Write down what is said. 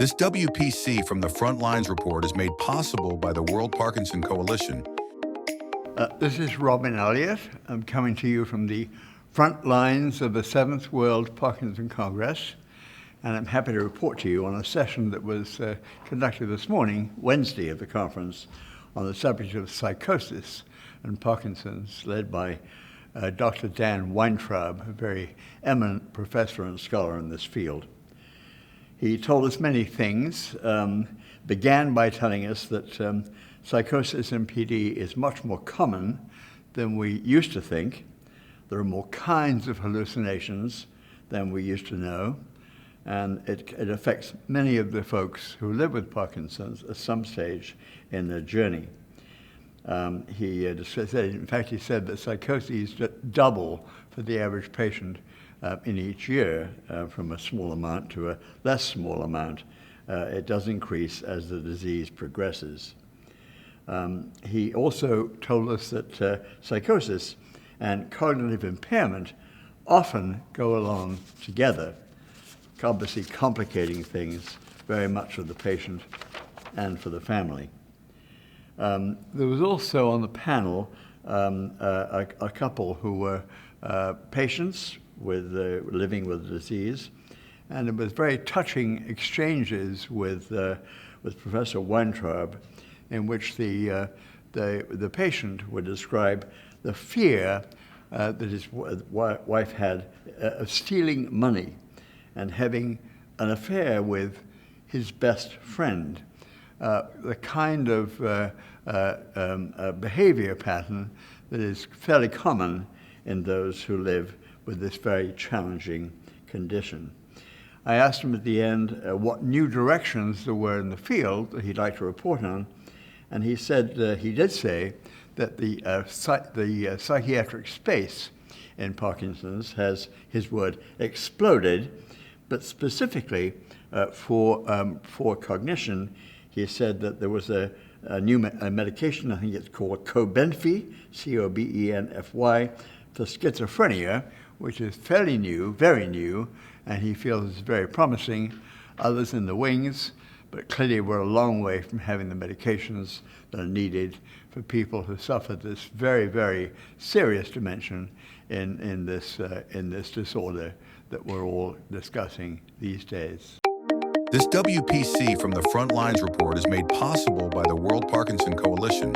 This WPC from the Front Lines report is made possible by the World Parkinson Coalition. This is Robin Elliott. I'm coming to you from the front lines of the 7th World Parkinson Congress, and I'm happy to report to you on a session that was conducted this morning, Wednesday of the conference, on the subject of psychosis and Parkinson's, led by Dr. Dan Weintraub, a very eminent professor and scholar in this field. He told us many things, began by telling us that psychosis and PD is much more common than we used to think. There are more kinds of hallucinations than we used to know, and it affects many of the folks who live with Parkinson's at some stage in their journey. He said that psychoses double for the average patient in each year, from a small amount to a less small amount. It does increase as the disease progresses. He also told us that psychosis and cognitive impairment often go along together, obviously complicating things very much for the patient and for the family. There was also on the panel a couple who were patients with living with the disease, and it was very touching exchanges with Professor Weintraub, in which the patient would describe the fear that his wife had of stealing money and having an affair with his best friend. The kind of behavior pattern that is fairly common in those who live with this very challenging condition. I asked him at the end what new directions there were in the field that he'd like to report on, and he said, he did say that the psychiatric space in Parkinson's has, his word, exploded, but specifically for cognition, he said that there was a new medication, I think it's called Cobenfy, C-O-B-E-N-F-Y, for schizophrenia, which is fairly new, very new, and he feels it's very promising. Others in the wings, but clearly we're a long way from having the medications that are needed for people who suffer this very, very serious dimension in this disorder that we're all discussing these days. This WPC from the Front Lines report is made possible by the World Parkinson Coalition.